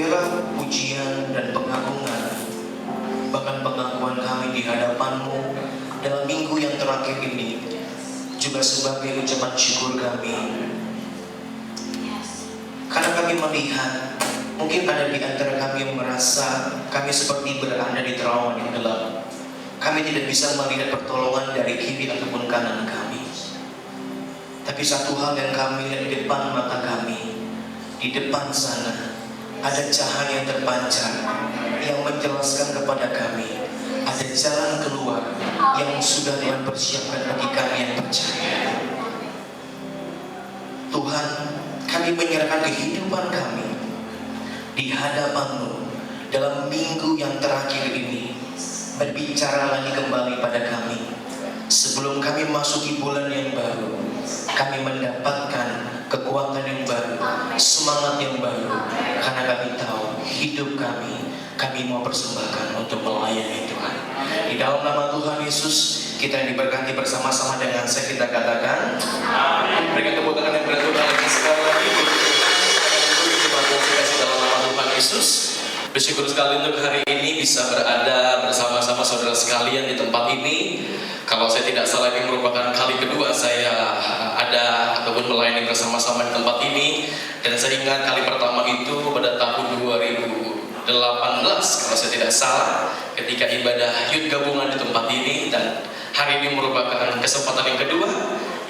biarlah pujian dan pengagungan, bahkan pengakuan kami di hadapan-Mu dalam minggu yang terakhir ini juga sebagai ucapan syukur kami. Karena kami melihat mungkin ada di antara kami yang merasa kami seperti berada di terowongan yang gelap. Kami tidak bisa melihat pertolongan dari kiri ataupun kanan kami. Tapi satu hal yang kami lihat di depan mata kami, di depan sana ada cahaya yang terpancar yang menjelaskan kepada kami ada jalan keluar yang sudah Tuhan persiapkan bagi kami yang percaya. Tuhan, kami menyerahkan kehidupan kami di hadapan-Mu dalam minggu yang terakhir ini. Berbicara lagi kembali pada kami sebelum kami masuki bulan yang baru. Kami mendapatkan kekuatan yang baru, semangat yang baru, karena kami tahu hidup kami mau persembahkan untuk melayani Tuhan. Di dalam nama Tuhan Yesus, kita yang diberkati bersama-sama dengan saya, kita katakan amin. Berikan tepuk tangan yang berat Tuhan lagi sekali lagi. Terima kasih dalam nama Tuhan Yesus. Bersyukur sekali untuk hari ini bisa berada bersama-sama saudara sekalian di tempat ini. Kalau saya tidak salah, ini merupakan kali kedua saya ada ataupun melayani bersama-sama di tempat ini. Dan saya ingat kali pertama itu pada tahun 2018 kalau saya tidak salah, ketika ibadah Youth gabungan di tempat ini. Dan hari ini merupakan kesempatan yang kedua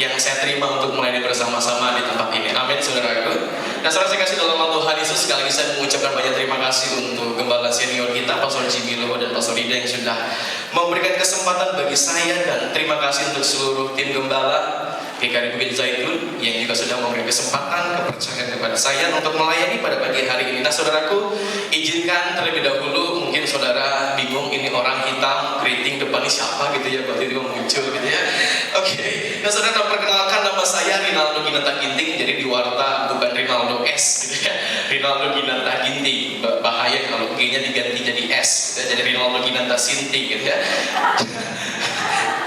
yang saya terima untuk melayani bersama-sama di tempat ini. Amin, saudaraku. Nah, saudara saya kasih dalam nama Tuhan Yesus, sekali lagi saya mengucapkan banyak terima kasih untuk gembala senior kita, Pastor Jimilo dan Pastor Rida yang sudah memberikan kesempatan bagi saya, dan terima kasih untuk seluruh tim gembala GKI Bukit Zaitun yang juga sudah memberi kesempatan, kepercayaan kepada saya untuk melayani pada pagi hari ini. Nah, saudaraku, izinkan terlebih dahulu, mungkin saudara bingung ini orang hitam keriting depan ini siapa gitu ya, waktu itu muncul gitu ya. Oke. Nah, saudara, perkenalkan nama saya Rinaldo Ginanta Ginting. Jadi di warta bukan Rinaldo S gitu ya, Rinaldo Ginanta Ginting. Bahaya kalau G-nya diganti jadi S gitu ya. Jadi Rinaldo Ginanta Sinting gitu ya.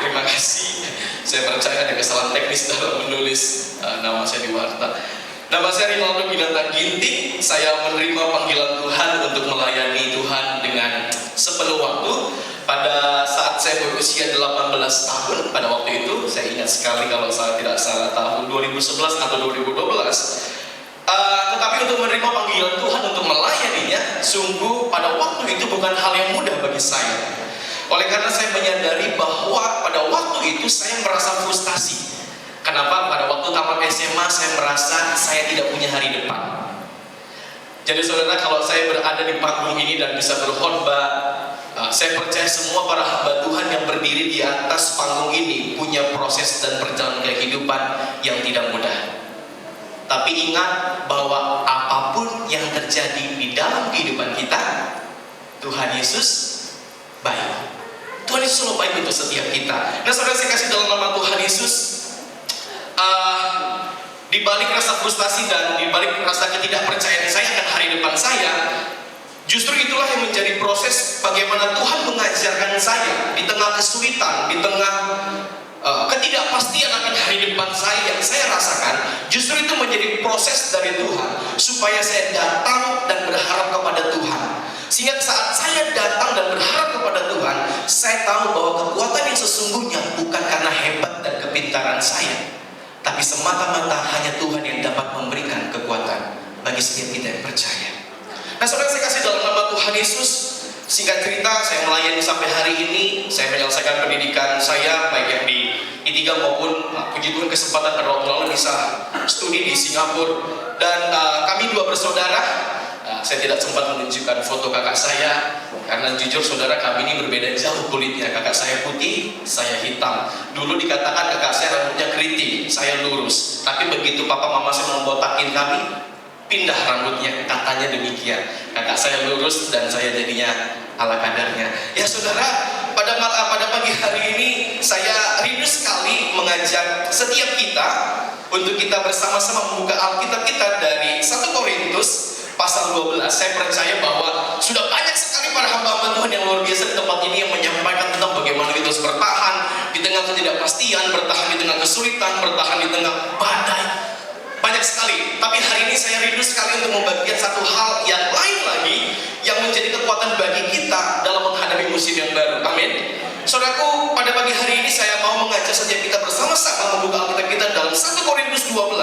Terima kasih. Saya percaya ada kesalahan teknis dalam menulis nama saya di warta. Nama saya Rinaldo Ginanta Ginting. Saya menerima panggilan Tuhan untuk melayani Tuhan dengan sepenuh waktu pada saat saya berusia 18 tahun. Pada waktu itu saya ingat sekali, kalau saya tidak salah tahun 2011 atau 2012. Tetapi untuk menerima panggilan Tuhan untuk melayaninya, sungguh pada waktu itu bukan hal yang mudah bagi saya. Oleh karena saya menyadari bahwa pada waktu itu saya merasa frustasi. Kenapa? Pada waktu tamat SMA saya merasa saya tidak punya hari depan. Jadi saudara, kalau saya berada di panggung ini dan bisa berkhotbah, saya percaya semua para hamba Tuhan yang berdiri di atas panggung ini punya proses dan perjalanan kehidupan yang tidak mudah. Tapi ingat bahwa apapun yang terjadi di dalam kehidupan kita, Tuhan Yesus baik. Tuhan Yesus selalu baik untuk setiap kita. Nah, saudara, saya kasih dalam nama Tuhan Yesus, di balik rasa frustasi dan di balik rasa ketidakpercayaan saya akan hari depan saya, justru itulah yang menjadi proses bagaimana Tuhan mengajarkan saya di tengah kesulitan, di tengah ketidakpastian akan hari depan saya yang saya rasakan. Justru itu menjadi proses dari Tuhan supaya saya datang dan berharap kepada Tuhan. Sehingga saat saya datang dan berharap kepada Tuhan, saya tahu bahwa kekuatan yang sesungguhnya bukan karena hebat dan kepintaran saya, tapi semata-mata hanya Tuhan yang dapat memberikan kekuatan bagi setiap kita yang percaya. Nah, saudara, saya kasih dalam nama Tuhan Yesus. Singkat cerita, saya melayani sampai hari ini. Saya menyelesaikan pendidikan saya baik yang di I3 maupun puji Tuhan kesempatan pada waktu lalu bisa studi di Singapura. Dan kami dua bersaudara. Saya tidak sempat menunjukkan foto kakak saya karena jujur saudara, kami ini berbeda jauh kulitnya. Kakak saya putih, saya hitam. Dulu dikatakan kakak saya rambutnya keriting, saya lurus. Tapi begitu papa mama saya membotakin kami, pindah rambutnya, katanya demikian. Kakak saya lurus dan saya jadinya ala kadarnya. Ya saudara, pada pagi hari ini saya rindu sekali mengajak setiap kita untuk kita bersama-sama membuka Alkitab kita dari 1 Korintus pasal 12. Saya percaya bahwa sudah banyak sekali para hamba-hamba Tuhan yang luar biasa di tempat ini yang menyampaikan tentang bagaimana kita harus bertahan di tengah ketidakpastian, bertahan di tengah kesulitan, bertahan di tengah badai. Banyak sekali. Tapi hari ini saya rindu sekali untuk membagikan satu hal yang lain lagi sama membuka Alkitab kita dalam 1 Korintus 12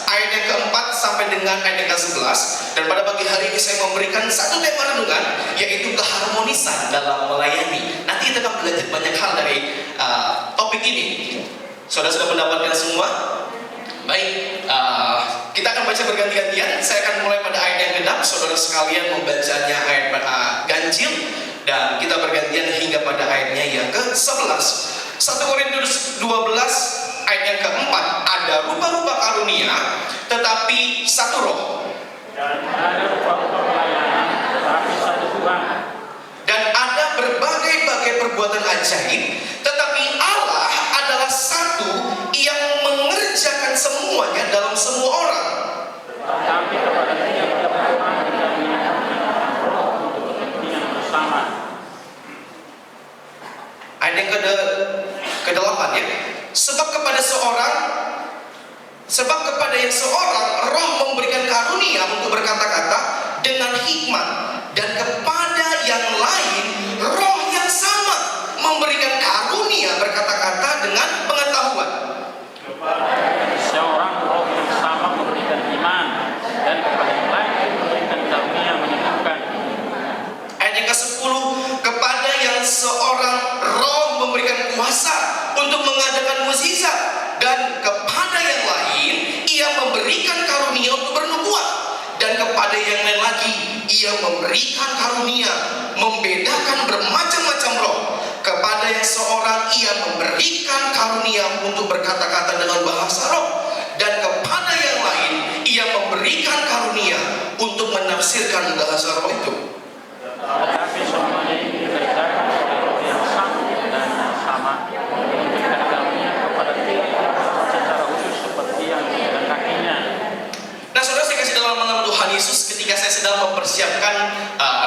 ayat yang keempat sampai dengan ayat yang ke-11. Dan pada pagi hari ini saya memberikan satu tema renungan, yaitu keharmonisan dalam melayani. Nanti kita akan belajar banyak hal dari topik ini. Saudara sudah mendapatkan semua? Baik, kita akan baca berganti-gantian. Saya akan mulai pada ayat yang genap. Saudara sekalian membacanya ayat ganjil, dan kita bergantian hingga pada ayatnya yang ke-11. 1 Korintus 12 ayat yang keempat. Ada rupa-rupa karunia, tetapi satu roh. Dan ada rupa-rupa pelayanan, tetapi satu Tuhan. Dan ada berbagai-bagai perbuatan ajaib, tetapi Allah adalah satu yang mengerjakan semuanya dalam semua orang. Tetapi kepada tiap-tiap orang dikaruniakan roh untuk kepentingan bersama. Ayat yang ke-8 ya. Sebab kepada yang seorang roh memberikan karunia untuk berkata-kata dengan hikmat, dan kepada yang lain roh yang sama memberikan karunia berkata-kata dengan pengetahuan. Kepada seorang roh yang sama memberikan iman, dan kepada yang lain memberikan karunia menyembuhkan. Ayat yang ke-10, kepada yang seorang roh memberikan kuasa untuk mengadakan mukjizat, dan kepada yang lain ia memberikan karunia untuk bernubuat, dan kepada yang lain lagi ia memberikan karunia membedakan bermacam-macam roh. Kepada yang seorang ia memberikan karunia untuk berkata-kata dengan bahasa roh, dan kepada yang lain ia memberikan karunia untuk menafsirkan bahasa roh itu. Tetapi semuanya ini dikerjakan oleh roh yang satu dan sama, memberikan karunia kepada tiap-tiap orang secara khusus seperti yang dikehendakinya. Nah, saudara, saya kasih dalam nama Tuhan Yesus, ketika saya sedang mempersiapkan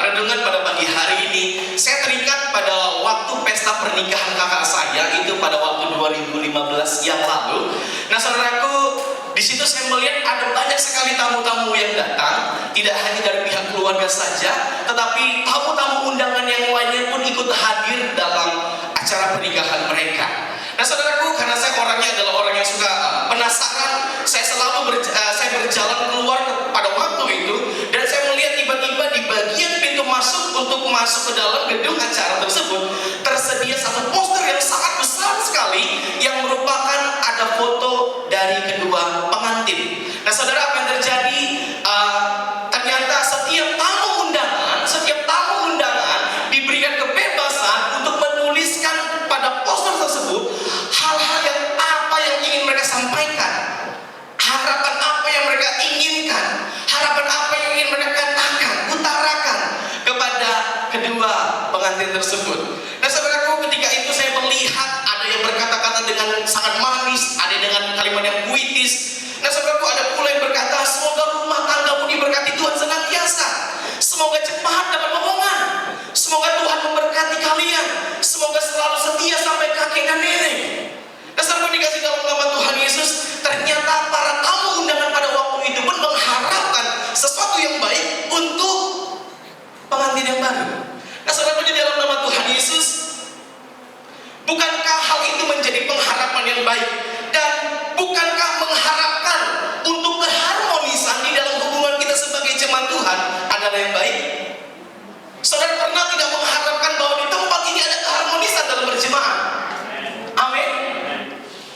renungan pada pagi hari ini, saya teringat pada waktu pesta pernikahan kakak saya, itu pada waktu 2015 yang lalu. Nah, saudaraku, di situ saya melihat ada banyak sekali tamu-tamu yang datang, tidak hanya dari pihak keluarga saja, tetapi tamu-tamu undangan yang lainnya pun ikut hadir dalam acara pernikahan mereka. Nah, saudaraku, karena saya orangnya adalah orang yang suka penasaran, saya selalu saya berjalan keluar pada waktu itu, dan saya melihat tiba-tiba di bagian pintu masuk untuk masuk ke dalam gedung acara tersebut tersedia satu poster yang sangat besar sekali yang merupakan ada foto dari kedua pengantin. Nah, saudara, apa yang terjadi? Ternyata setiap tamu undangan diberikan kebebasan untuk menuliskan pada poster tersebut hal-hal yang apa yang ingin mereka sampaikan, harapan apa yang mereka inginkan, harapan apa yang ingin mereka katakan, utarakan kepada kedua pengantin tersebut. Nah, saudaraku, ketika itu saya melihat ada yang berkata-kata dengan sangat manis, ada dengan kalimat yang puitis. Nah, saudaraku, ada pula yang berkata, semoga rumah tanggamu diberkati Tuhan senantiasa, semoga cepat dapat momongan, semoga Tuhan memberkati kalian, semoga selalu setia sampai kakek dan nenek. Nah, saudaraku, dikasih dalam nama Tuhan Yesus, ternyata para tamu undangan pada waktu itu pun mengharapkan sesuatu yang baik untuk pengantin yang baru. Nah, saudaraku, di dalam nama Tuhan Yesus, bukankah hal itu menjadi pengharapan yang baik? Dan bukankah mengharapkan untuk keharmonisan di dalam hubungan kita sebagai jemaat Tuhan adalah yang baik? Saudara pernah tidak mengharapkan bahwa di tempat ini ada keharmonisan dalam berjemaah? Amin.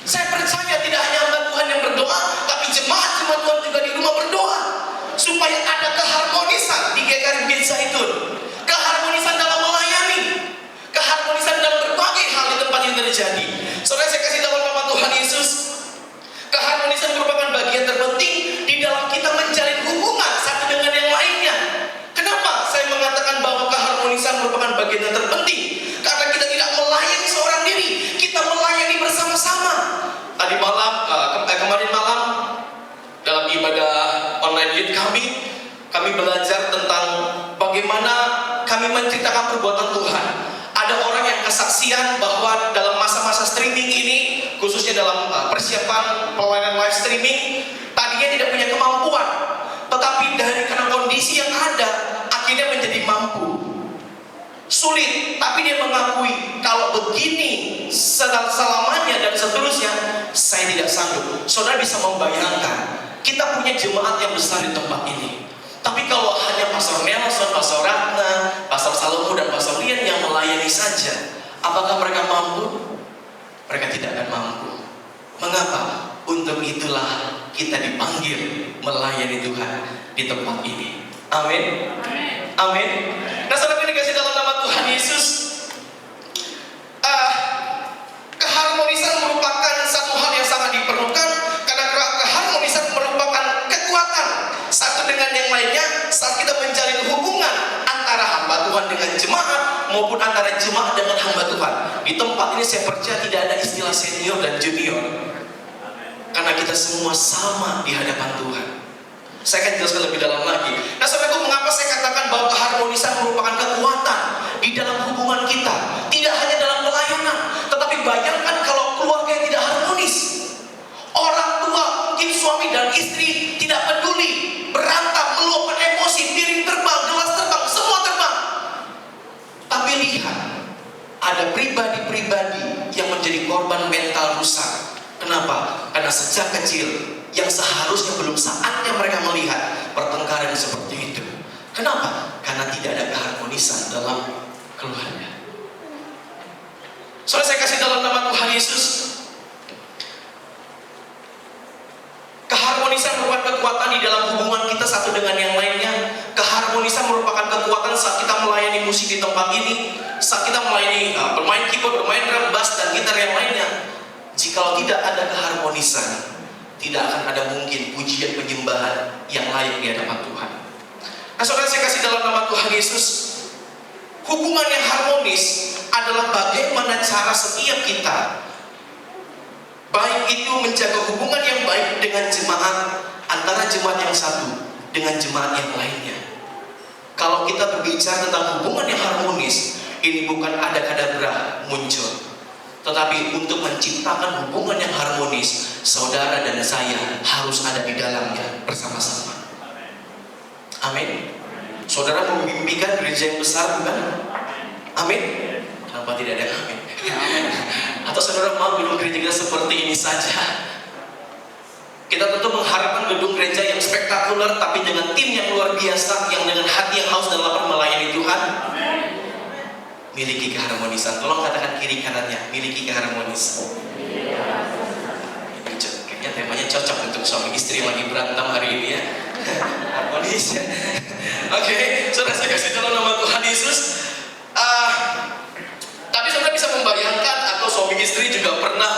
Saya percaya tidak hanya hamba Tuhan yang berdoa, tapi jemaat-jemaat Tuhan juga di rumah berdoa supaya ada keharmonisan di GKRI Bukit Zaitun, keharmonisan dalam melayani, keharmonisan dalam berbagai hal di tempat yang terjadi. Saudara, saya kasih dalam nama Tuhan Yesus, keharmonisan merupakan bagian terpenting di dalam kita menjalin hubungan satu dengan yang lainnya. Kenapa saya mengatakan bahwa keharmonisan merupakan bagian yang terpenting? Karena kita tidak melayani seorang diri, kita melayani bersama-sama. Tadi malam, kemarin malam dalam ibadah online youth kami belajar tentang bagaimana kami menceritakan perbuatan Tuhan. Ada orang yang kesaksian bahwa dalam masa-masa streaming ini, khususnya dalam persiapan pelayanan live streaming, tadinya tidak punya kemampuan, tetapi karena kondisi yang ada, akhirnya menjadi mampu. sulit, tapi dia mengakui kalau begini selamanya dan seterusnya saya tidak sanggup. Saudara bisa membayangkan, kita punya jemaat yang besar di tempat ini, tapi kalau hanya Pastor Nelson, Pastor Ratna, Pastor Salomo dan Pastor Rian yang melayani saja, apakah mereka mampu? Mereka tidak akan mampu. Mengapa? Untuk itulah kita dipanggil melayani Tuhan di tempat ini. Amin. Amin. Nah, saudara yang dikasih dalam nama Tuhan Yesus, keharmonisan merupakan satu hal yang sangat diperlukan, karena keharmonisan merupakan kekuatan satu dengan yang lainnya saat kita menjalin hubungan antara hamba Tuhan dengan jemaat maupun antara jemaat dengan hamba Tuhan. Di tempat ini saya percaya tidak ada istilah senior dan junior, karena kita semua sama di hadapan Tuhan. Saya akan jelaskan lebih dalam lagi. Nah, saudaraku, mengapa saya katakan bahwa keharmonisan merupakan kekuatan di dalam hubungan kita, tidak hanya dalam pelayanan, tetapi bayangkan kalau keluarga yang tidak harmonis. Orang tua, mungkin suami dan istri tidak peduli, berantem, meluapkan emosi, piring terbang, gelas terbang, semua terbang. Tapi lihat, ada pribadi-pribadi yang menjadi korban mental rusak. Kenapa? Karena sejak kecil yang seharusnya belum saatnya mereka melihat pertengkaran seperti itu. Kenapa? Karena tidak ada keharmonisan dalam keluarga. Soalnya saya kasih dalam nama Tuhan Yesus, keharmonisan merupakan kekuatan di dalam hubungan kita satu dengan yang lainnya. Keharmonisan merupakan kekuatan saat kita melayani musik di tempat ini, saat kita melayani bermain keyboard, bermain drum, bass, dan gitar yang lainnya. Jikalau tidak ada keharmonisan, tidak akan ada mungkin pujian penyembahan yang layak di hadapan Tuhan. Nah, saudara, saya kasih dalam nama Tuhan Yesus, hubungan yang harmonis adalah bagaimana cara setiap kita, baik itu menjaga hubungan yang baik dengan jemaat, antara jemaat yang satu dengan jemaat yang lainnya. Kalau kita berbicara tentang hubungan yang harmonis, ini bukan ada kadabra muncul, tetapi untuk menciptakan hubungan yang harmonis, saudara dan saya harus ada di dalamnya bersama-sama. Amin. Saudara memimpikan gereja yang besar, bukan? Amin. Kenapa tidak ada amin? Atau saudara mau gedung gereja kita seperti ini saja? Kita tentu mengharapkan gedung gereja yang spektakuler, tapi dengan tim yang luar biasa, yang dengan hati yang haus dan lapar melayani Tuhan. Miliki keharmonisan. Tolong katakan kiri kanannya, miliki keharmonisan. Kayaknya temanya cocok untuk suami istri yang lagi berantem hari ini ya. Harmonis ya. Oke, saudara, saya kasih dalam nama Tuhan Yesus. Tapi saudara bisa membayangkan, atau suami istri juga pernah,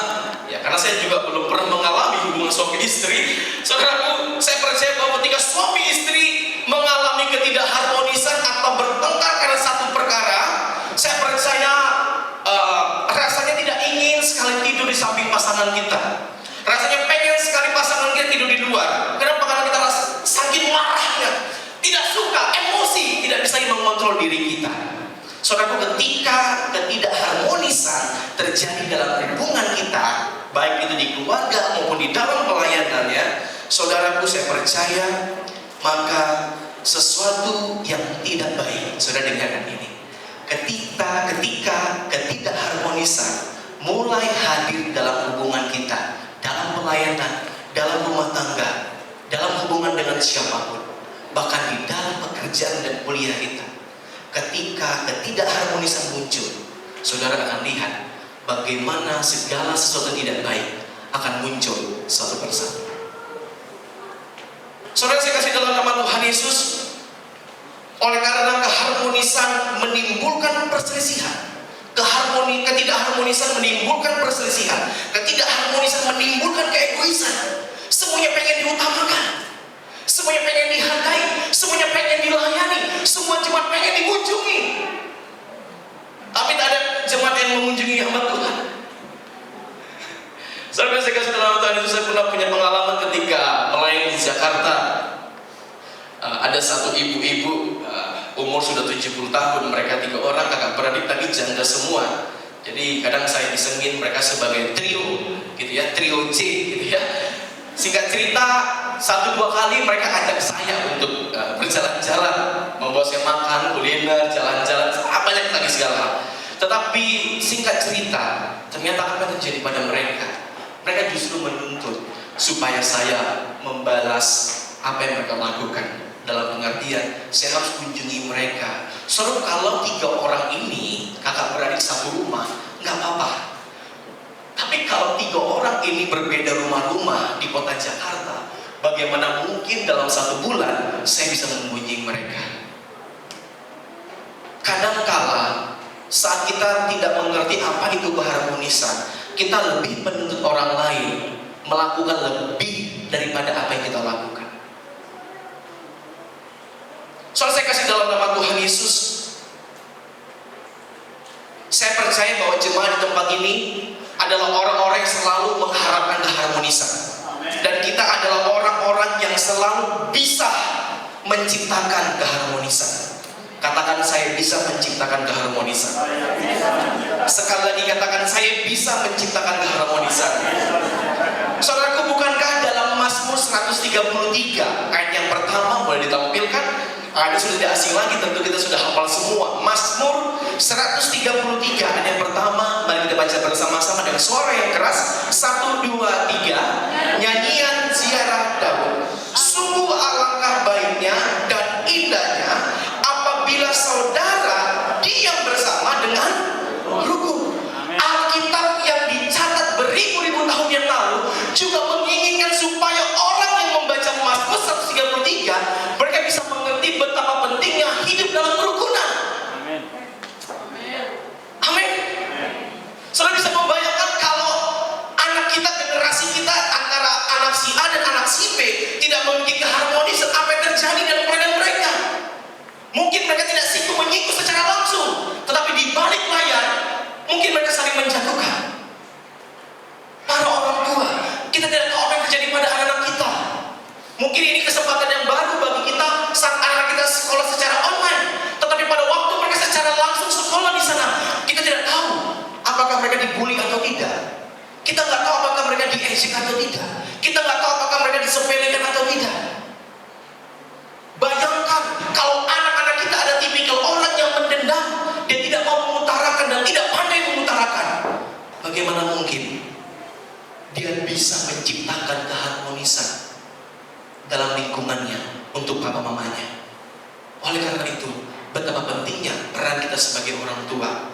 ya, karena saya juga belum pernah mengalami hubungan suami istri. Saudaraku, saya percaya bahwa ketika suami istri mengalami ketidakharmonisan atau bertengkar karena satu perkara, saya percaya rasanya tidak ingin sekali tidur di samping pasangan kita. Rasanya pengen sekali pasangan kita tidur di luar. Kenapa? Karena kita rasa saking marahnya, tidak suka, emosi, tidak bisa mengontrol diri kita. Saudaraku, ketika ketidakharmonisan terjadi dalam hubungan kita, baik itu di keluarga maupun di dalam pelayanannya, saudaraku, saya percaya maka sesuatu yang tidak baik, saudara dengarkan ini. Ketika ketidakharmonisan mulai hadir dalam hubungan kita, dalam pelayanan, dalam rumah tangga, dalam hubungan dengan siapapun, bahkan di dalam pekerjaan dan kuliah kita, ketika ketidakharmonisan muncul, saudara akan lihat bagaimana segala sesuatu tidak baik akan muncul satu persatu. Saudara, saya kasih dalam nama Tuhan Yesus, oleh karena keharmonisan menimbulkan perselisihan, ketidakharmonisan menimbulkan perselisihan, ketidakharmonisan menimbulkan keegoisan. Semuanya pengen diutamakan, semuanya pengen dihargai, semuanya pengen dilayani, semua jemaat pengen dikunjungi. Tapi tak ada jemaat yang mengunjungi hamba Tuhan. Saudara, saya kasih dalam Tuhan Yesus, saya pernah punya pengalaman ketika melayani di Jakarta. Ada satu ibu-ibu, umur sudah 70 tahun, mereka 3 orang kakak beradik, tapi janda semua. Jadi kadang saya disengin mereka sebagai trio, gitu ya, trio C, gitu ya. Singkat cerita, 1-2 kali mereka ajak saya untuk berjalan-jalan, membawa bawa saya makan, kuliner, jalan-jalan, banyak lagi segala hal. Tetapi singkat cerita, ternyata apa yang terjadi pada mereka? Mereka justru menuntut supaya saya membalas apa yang mereka lakukan. Dalam pengertian, saya harus kunjungi mereka. Soalnya kalau 3 orang ini kakak beradik satu rumah, nggak apa-apa. Tapi kalau 3 orang ini berbeda rumah-rumah di kota Jakarta, bagaimana mungkin dalam 1 bulan saya bisa mengunjungi mereka? Kadangkala saat kita tidak mengerti apa itu keharmonisan, kita lebih menuntut orang lain melakukan lebih daripada apa yang kita lakukan. Soalnya saya kasih dalam nama Tuhan Yesus, saya percaya bahwa jemaat di tempat ini adalah orang-orang yang selalu mengharapkan keharmonisan. Dan kita adalah orang-orang yang selalu bisa menciptakan keharmonisan. Katakan, saya bisa menciptakan keharmonisan. Sekali lagi katakan, saya bisa menciptakan keharmonisan. Saudaraku, bukankah dalam Mazmur 133 ayat yang pertama boleh ditampilkan? Ada sudah tidak asing lagi, tentu kita sudah hafal semua. Mazmur 133 ayat yang pertama, mari kita baca bersama-sama dengan suara yang keras. 1, 2, 3. Nyanyian ziarah Daud. Sungguh alangkah baiknya dan indahnya apabila saudara diam bersama dengan rukun. Alkitab yang dicatat beribu-ribu tahun yang lalu juga menginginkan supaya orang yang membaca Mazmur 133 mereka bisa mengerti betapa pentingnya hidup dalam kerukunan. Amin. Saudara bisa membayangkan kalau anak kita, generasi kita, antara anak si A dan anak si B tidak memiliki keharmonisan, apa yang terjadi dalam keadaan mereka? Mungkin mereka tidak singgung menyinggung secara langsung, tetapi di balik layar mungkin mereka saling menjatuhkan. Para orang tua, kita tidak tahu apa yang terjadi pada anak-anak kita. Mungkin ini kesempatan yang baru bagi kita saat anak kita sekolah secara online, tetapi pada waktu mereka secara langsung sekolah di sana, kita tidak tahu apakah mereka dibully atau tidak. Kita nggak tahu apakah mereka diejek atau tidak. Kita nggak tahu apakah mereka disepelekan atau tidak. Bayangkan kalau anak-anak kita ada tipikal orang yang mendendam, dia tidak mau mengutarakan dan tidak pandai mengutarakan. Bagaimana mungkin dia bisa menciptakan keharmonisan dalam lingkungannya untuk papa mamanya? Oleh karena itu, betapa pentingnya peran kita sebagai orang tua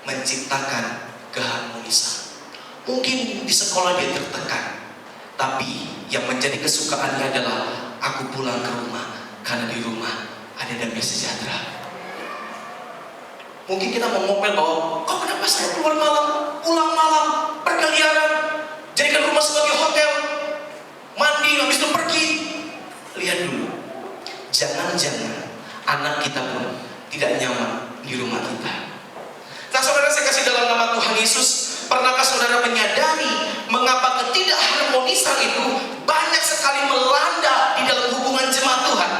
menciptakan keharmonisan. Mungkin di sekolah dia tertekan, tapi yang menjadi kesukaannya adalah aku pulang ke rumah karena di rumah ada damai sejahtera. Mungkin kita mau ngomel bahwa kok kenapa saya keluar malam, pulang malam, berkeliaran, jadikan rumah sebagai hotel, mandi habis itu pergi. Lihat dulu, jangan-jangan anak kita pun tidak nyaman di rumah kita. Nah saudara, saya kasih dalam nama Tuhan Yesus, pernahkah saudara menyadari mengapa ketidakharmonisan itu banyak sekali melanda di dalam hubungan jemaat Tuhan?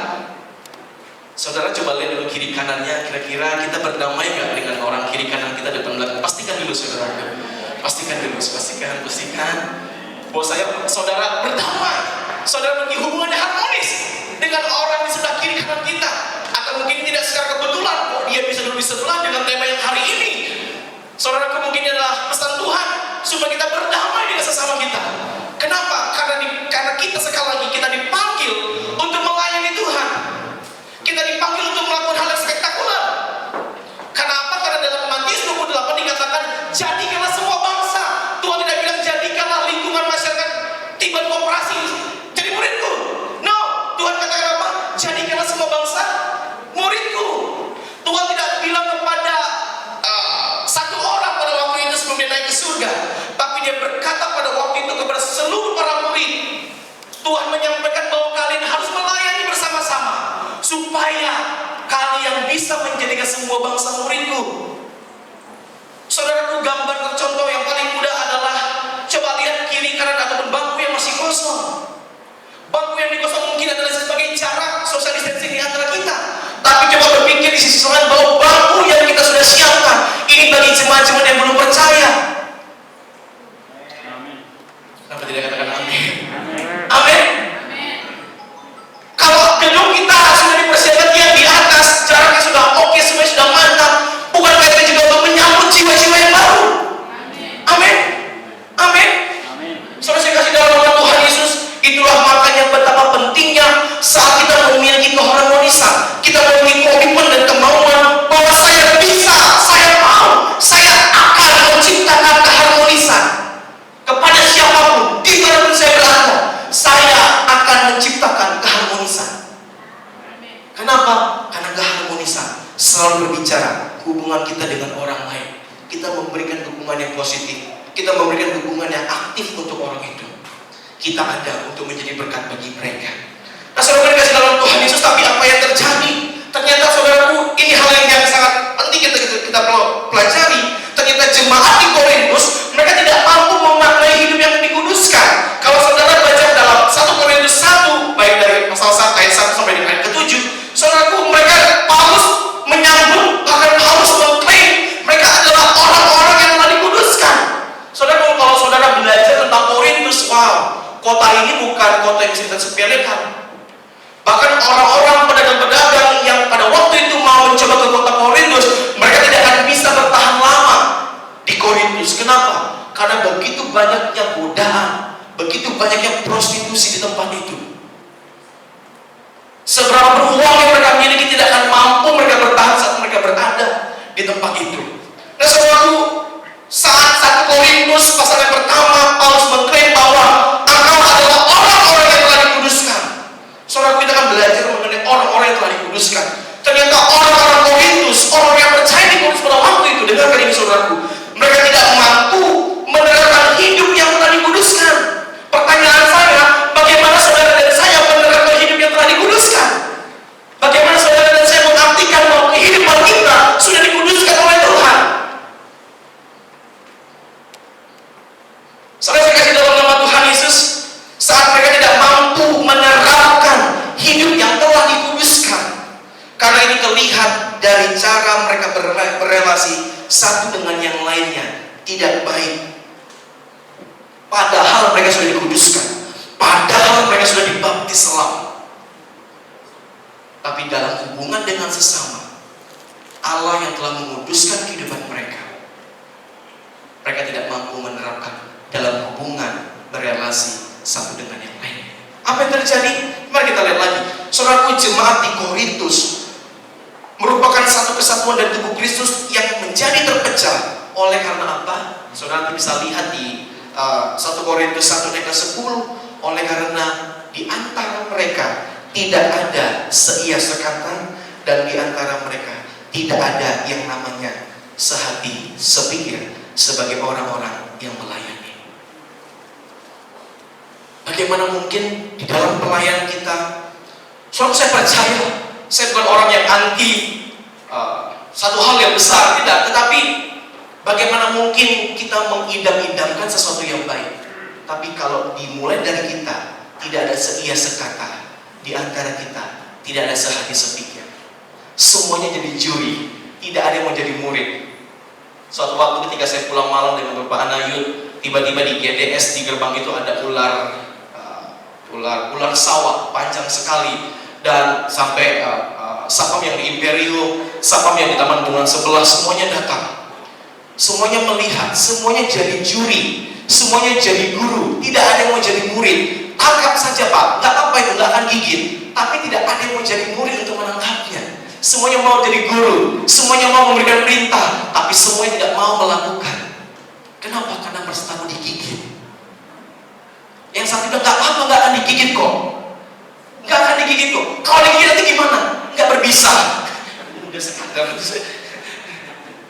Saudara coba lihat dulu kiri kanannya, kira-kira kita berdamai gak dengan orang kiri kanan kita depan belakang? Pastikan dulu saudara, pastikan dulu, pastikan bahwa saudara berdamai, saudara memiliki hubungan yang harmonis dengan orang di sebelah kiri kanan kita. Atau mungkin tidak secara kebetulan kok dia bisa duduk di sebelah dengan tema yang hari ini. Saudara, mungkin adalah pesan Tuhan supaya kita berdamai dengan sesama kita. Kenapa? Karena kita sekali lagi kita dipanggil untuk melayani Tuhan. Kita dipanggil untuk melakukan hal yang spektakuler. Kenapa? Karena dalam Matius 28 dikatakan, jadikanlah semua bangsa. Tuhan tidak bilang jadikanlah lingkungan masyarakat Tiban Koperasi jadi muridku. No, Tuhan katakan apa? Jadikanlah semua bangsa muridku. Tuhan tidak bilang kepada satu orang pada waktu itu sebelum dia naik ke surga, tapi dia berkata pada waktu itu kepada seluruh para murid. Tuhan menyampaikan bahwa kalian harus melayani bersama-sama supaya kalian bisa menjadikan semua bangsa muridku. Saudaraku, gambar tercontoh yang paling mudah adalah coba lihat kiri kanan ataupun bangku yang masih kosong. Bangku yang dikosong mungkin adalah sebagai jarak social distancing di antara kita. Tapi coba berpikir di sisi lain bahwa bangku yang kita sudah siapkan ini bagi jemaat-jemaat yang belum percaya. Kenapa tidak katakan amin? Amin. Kalau gedung kita sudah dipersiapkan yang di atas, Kenapa? Karena keharmonisan. Selalu berbicara hubungan kita dengan orang lain. Kita memberikan dukungan yang positif. Kita memberikan dukungan yang aktif untuk orang itu. Kita ada untuk menjadi berkat bagi mereka. Nah, saudara dikasih dalam Tuhan Yesus, tapi apa yang terjadi? Ternyata saudaraku, ini hal yang sangat penting kita pelajari. Ternyata jemaat di Korintus, mereka tidak mampu memaknai hidup yang dikuduskan. Kalau saudara baca dalam 1 Korintus 1, baik dari pasal 1 ayat 1 sampai dengan ayat ke-7, saudaraku, mereka Paulus menyambung, bahkan Paulus mengklaim mereka adalah orang-orang yang telah dikuduskan. Saudara, kalau saudara belajar tentang Korintus, wow, kota ini bukan kota yang bisa kita sepelekan. Bahkan orang-orang pedagang-pedagang yang pada waktu itu mau mencoba ke kota Korintus, mereka tidak akan bisa bertahan lama di Korintus. Kenapa? Karena begitu banyaknya godaan, begitu banyaknya prostitusi di tempat itu. Seberapa beruang yang mereka miliki tidak akan mampu mereka bertahan saat mereka berada di tempat itu. Nah, saudaraku, saat 1 Korintus pasal yang pertama, Paulus mengklaim bahwa engkau adalah orang-orang yang telah dikuduskan. Saudara, kita akan belajar mengenai orang-orang yang telah dikuduskan. Ternyata orang-orang Korintus, orang yang percaya di Korintus pada waktu itu, dengarkan ini saudaraku, mereka tidak mampu menerapkan hidup yang telah dikuduskan. Pertanyaan saya, bagaimana saudara dan saya menerapkan hidup yang telah dikuduskan? Bagaimana saudara dan saya mengartikan bahwa kehidupan kita sudah dikuduskan oleh Tuhan? Saudara, saya kasih dalam nama Tuhan Yesus, saat mereka tidak mampu menerapkan hidup yang telah dikuduskan, karena ini terlihat dari cara mereka berrelasi satu dengan yang lainnya tidak baik. Padahal mereka sudah dikuduskan, padahal mereka sudah dibaptis selam, tapi dalam hubungan dengan sesama, Allah yang telah menguduskan kehidupan mereka, mereka tidak mampu menerapkan dalam hubungan berrelasi satu dengan yang lain. Apa yang terjadi? Mari kita lihat lagi. Saudaraku, jemaat di Korintus merupakan satu kesatuan dari tubuh Kristus yang menjadi terpecah. Oleh karena apa? Saudara bisa lihat di 1 Korintus 1 ayat 10. Oleh karena di antara mereka tidak ada seia sekata, dan di antara mereka tidak ada yang namanya sehati sepikir sebagai orang-orang yang melayani. Bagaimana mungkin di dalam pelayanan kita? Soalnya saya percaya, saya bukan orang yang anti satu hal yang besar, tidak. Tetapi bagaimana mungkin kita mengidam-idamkan sesuatu yang baik, tapi kalau dimulai dari kita, tidak ada seia sekata, di antara kita tidak ada sehati sepikir, semuanya jadi juri, tidak ada yang mau jadi murid. Suatu waktu ketika saya pulang malam dengan Bapak Anayut, tiba-tiba di GDS di gerbang itu ada ular sawah panjang sekali, dan sampai sapam yang di Imperium, sapam yang di Taman Bunga sebelah, semuanya datang, semuanya melihat, semuanya jadi juri, semuanya jadi guru, tidak ada yang mau jadi murid. Tangkap saja Pak, nggak apa itu, nggak akan gigit, tapi tidak ada yang mau jadi murid untuk menangkapnya. Semuanya mau jadi guru, semuanya mau memberikan perintah, tapi semuanya tidak mau melakukan. Kenapa? Karena merasa takut digigit. Yang satu bilang, nggak apa, nggak akan digigit kok, nggak akan digigit kok. Kalau digigit nanti gimana? Nggak berbisa. Udah sekadar,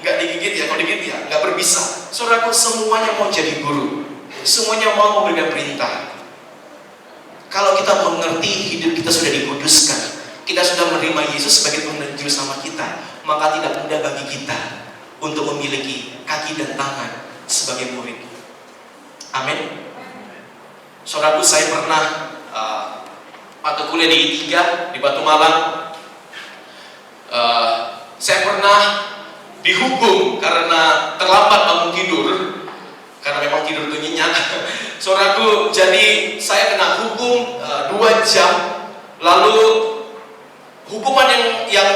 nggak digigit ya, kalau digigit ya nggak berbisa. Saudaraku, semuanya mau jadi guru, semuanya mau memberikan perintah. Kalau kita mengerti hidup kita sudah dikuduskan, kita sudah menerima Yesus sebagai Tuhan dan Juru Selamat kita, maka tidak mudah bagi kita untuk memiliki kaki dan tangan sebagai murid. Amin. Saudaraku, saya pernah waktu kuliah di I3 di Batu Malang, saya pernah dihukum karena terlambat bangun tidur, karena memang tidur itu nyenyak. Saudaraku, jadi saya kena hukum 2 jam. Lalu hukuman yang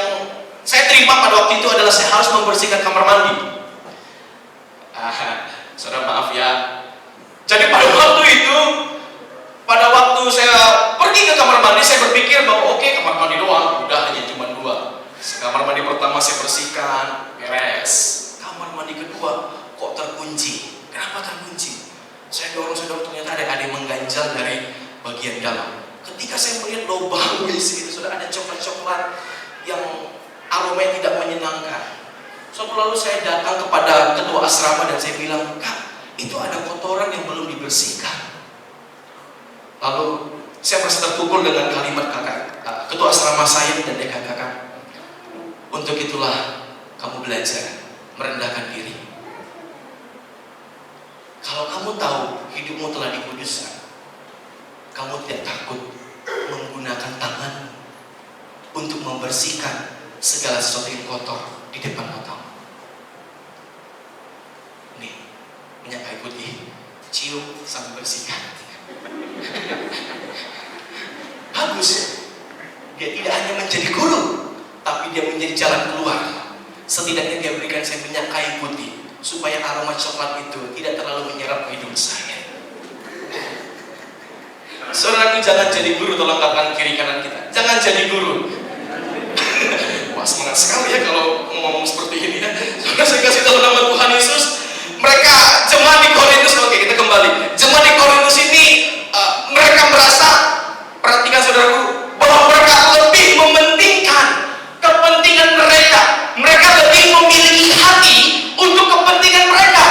saya terima pada waktu itu adalah saya harus membersihkan kamar mandi. Saudara maaf ya. Jadi pada waktu itu, pada waktu saya pergi ke kamar mandi, saya berpikir bahwa oke, kamar mandi doang, udah hanya cuma 2. Kamar mandi pertama saya bersihkan, beres. Kamar mandi kedua kok terkunci. Kenapa terkunci? Saya dorong, ternyata ada yang mengganjal dari bagian dalam. Ketika saya melihat lubang WC itu, sudah ada coklat-coklat yang aromanya tidak menyenangkan. Suatu lalu saya datang kepada ketua asrama dan saya bilang, "Kak, itu ada kotoran yang belum dibersihkan." Lalu saya merasa terpukul dengan kalimat ketua asrama saya dan dia katakan, "Untuk itulah kamu belajar merendahkan diri. Kalau kamu tahu hidupmu telah dikuduskan, kamu tidak takut menggunakan tangan untuk membersihkan segala sesuatu yang kotor di depan matamu." Nih, minyak kayu putih, cium sambil bersihkan. Bagus ya? Dia tidak hanya menjadi guru, tapi dia menjadi jalan keluar. Setidaknya dia berikan saya minyak kayu putih supaya aroma coklat itu tidak terlalu menyerap ke hidung saya. Saudaraku, jangan jadi guru, tolong katakan kiri kanan kita. Jangan jadi guru. Wah, semangat sekali ya kalau ngomong seperti ini ya. Saudara, saya kasih tahu nama Tuhan Yesus. Mereka jemaat di Korintus, oke kita kembali. Jemaat di Korintus ini mereka merasa, perhatikan saudaraku, bahwa mereka lebih mementingkan kepentingan mereka. Mereka lebih memiliki hati untuk kepentingan mereka.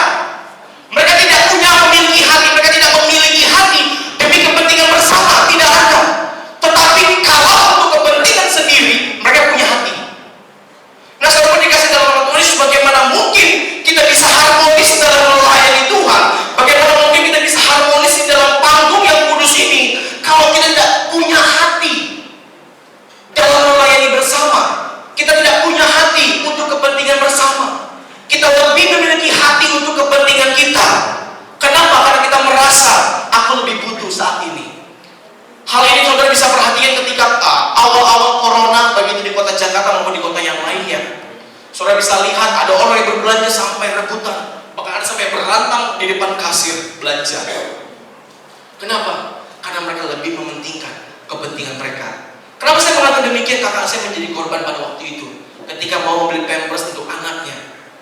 Mereka tidak punya memiliki hati, mereka tidak memiliki hati demi kepentingan bersama, tidak ada. Tetapi kalau untuk kepentingan sendiri, mereka punya hati. Nah, saudara dikasih dalam Tuhan Yesus, bagaimana mungkin kita bisa harmonis dalam melayani Tuhan? Bagaimana mungkin kita bisa harmonis di dalam panggung yang kudus ini kalau kita tidak punya hati dalam melayani bersama? Kita tidak punya hati untuk kepentingan bersama. Kita lebih memiliki hati untuk kepentingan kita. Kenapa? Karena kita merasa aku lebih butuh saat ini. Hal ini saudara bisa perhatikan ketika awal-awal corona, begitu di kota Jakarta maupun di kota yang lainnya. Saudara bisa lihat ada orang yang berbelanja sampai rebutan, bahkan ada sampai berantem di depan kasir belanja. Kenapa? Karena mereka lebih mementingkan kepentingan mereka. Kenapa saya mengatakan demikian? Kakak saya menjadi korban pada waktu itu. Ketika mau membeli pampers untuk anaknya,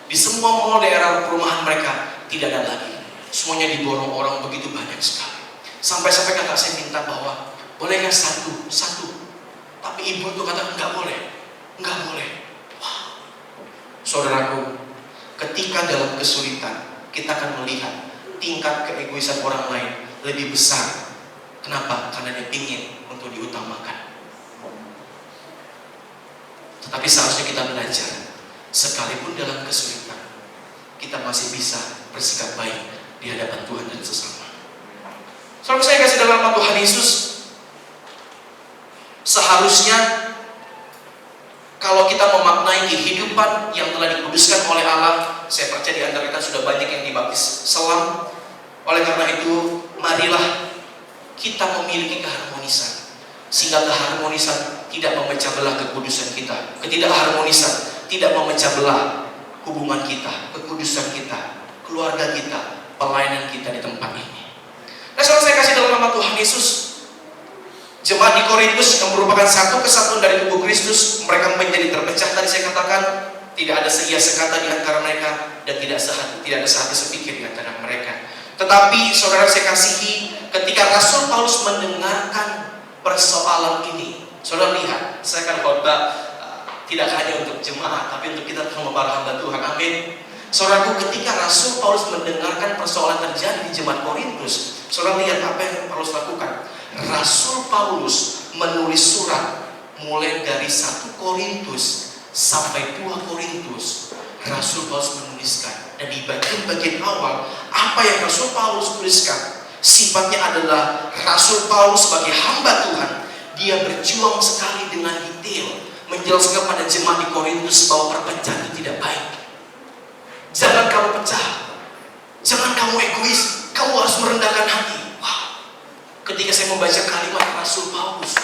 di semua mall daerah perumahan mereka tidak ada lagi. Semuanya diborong orang begitu banyak sekali. Sampai-sampai kakak saya minta bahwa boleh nggak satu. Tapi ibu tuh kata nggak boleh. Wah, saudaraku, ketika dalam kesulitan kita akan melihat tingkat keegoisan orang lain lebih besar. Kenapa? Karena dia ingin untuk diutamakan. Tetapi seharusnya kita belajar, sekalipun dalam kesulitan, kita masih bisa bersikap baik di hadapan Tuhan dan sesama. Saudara, saya kasih dalam nama Tuhan Yesus, seharusnya kalau kita memaknai kehidupan yang telah dikuduskan oleh Allah, saya percaya di antara kita sudah banyak yang dibaptis selam. Oleh karena itu, marilah kita memiliki keharmonisan, sehingga keharmonisan tidak memecah belah kekudusan kita. Ketidakharmonisan tidak memecah belah hubungan kita, kekudusan kita, keluarga kita, pelayanan kita di tempat ini. Nah, saudara, saya kasih dalam nama Tuhan Yesus, jemaat di Korintus yang merupakan satu kesatuan dari tubuh Kristus, mereka menjadi terpecah. Tadi saya katakan tidak ada seia sekata di antara mereka dan tidak ada sehati sepikir di antara mereka. Tetapi saudara saya kasihi, ketika Rasul Paulus mendengarkan persoalan ini, saudara lihat, saya akan khotbah tidak hanya untuk jemaat, tapi untuk kita semua para hamba Tuhan. Amin. Saudaraku, ketika Rasul Paulus mendengarkan persoalan terjadi di jemaat Korintus, saudara lihat apa yang Paulus lakukan. Rasul Paulus menulis surat mulai dari 1 Korintus sampai 2 Korintus. Rasul Paulus menuliskan, dan di bagian-bagian awal apa yang Rasul Paulus tuliskan sifatnya adalah Rasul Paulus sebagai hamba Tuhan. Dia berjuang sekali dengan detail menjelaskan pada jemaat di Korintus bahwa perpecahan itu tidak baik. Jangan kamu pecah, jangan kamu egois, kamu harus merendahkan hati. Wow. Ketika saya membaca kalimat Rasul Paulus,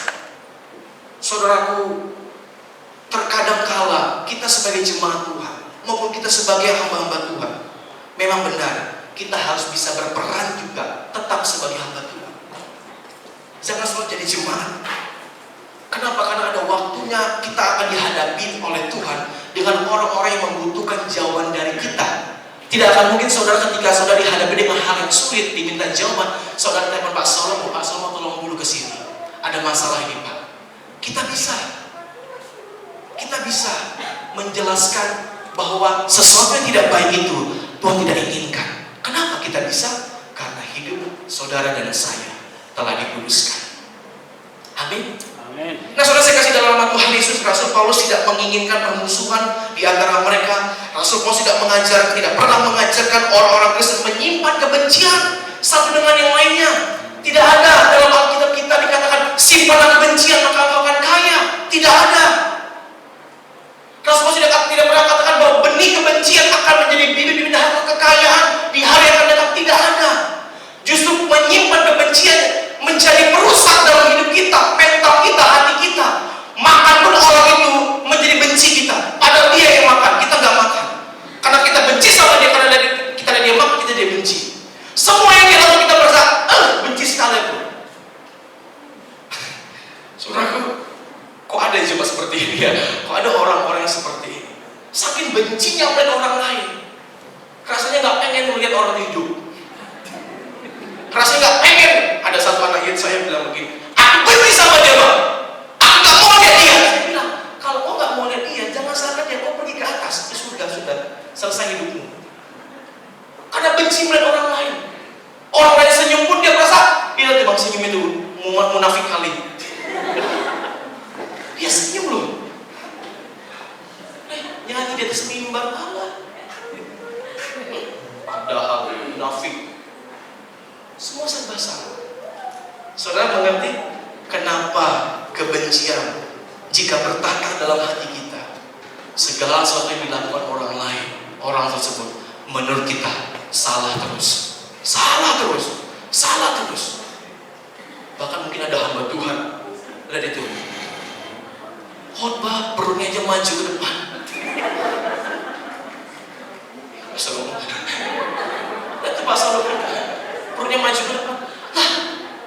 saudaraku, terkadang kala kita sebagai jemaat Tuhan maupun kita sebagai hamba-hamba Tuhan, memang benar kita harus bisa berperan juga tetap sebagai hamba Tuhan. Jangan selalu jadi jemaat. Kenapa? Karena ada waktunya kita akan dihadapi oleh Tuhan dengan orang-orang yang membutuhkan jawaban dari kita. Tidak akan mungkin saudara ketika saudara dihadapi dengan hal yang sulit diminta jawaban, saudara telepon Pak Salomo tolong dulu ke sini. ada masalah ini Pak, kita bisa menjelaskan bahwa sesuatu yang tidak baik itu Tuhan tidak inginkan. Kenapa kita bisa? Karena hidup saudara dan saya telah dikuduskan. Amin. Nah, saudara, saya kasih dalam nama Tuhan Yesus, Rasul Paulus tidak menginginkan permusuhan di antara mereka. Rasul Paulus tidak pernah mengajarkan orang-orang Kristen menyimpan kebencian satu dengan yang lainnya. Tidak ada dalam Alkitab kita dikatakan simpanlah kebencian maka engkau akan kaya. Tidak ada. Rasul Paulus tidak pernah katakan bahwa benih kebencian akan menjadi bibit-bibit harta kekayaan di hari yang akan datang. Tidak ada. Justru menyimpan kebencian menjadi perusak dalam hidup kita, mental kita, hati kita. Makan pun orang itu menjadi benci kita. Padahal dia yang makan, kita nggak makan. Karena kita benci sama dia, karena kita lihat dia makan, kita dia benci. Semua yang dia lakukan kita merasa benci sekali aku. Saudaraku, kok ada yang coba seperti ini ya? Kok ada orang-orang yang seperti ini? Saking bencinya melihat orang lain, rasanya nggak pengen melihat orang hidup. Rasanya nggak pengen. Ada satu anak yatim saya bilang begini, aku benci sama dia Bang, aku nggak mau lihat dia. Saya bilang, kalau kau nggak mau lihat dia, jangan salahkan dia, kau pergi ke atas, ke surga, sudah selesai hidupmu. Karena benci melihat orang lain. Orang lain senyum pun dia merasa, dia lihat Bang senyum itu munafik kali. Dia senyum loh. Nyanyi di atas mimbar Allah. Padahal munafik. Semua serba salah. Saudara mengerti kenapa kebencian jika bertata dalam hati kita, segala sesuatu yang dilakukan orang lain, orang tersebut menurut kita salah terus. Bahkan mungkin ada hamba Tuhan, lihat itu, khotbah perutnya aja maju ke depan. Itu pasal perutnya maju ke depan. Lah,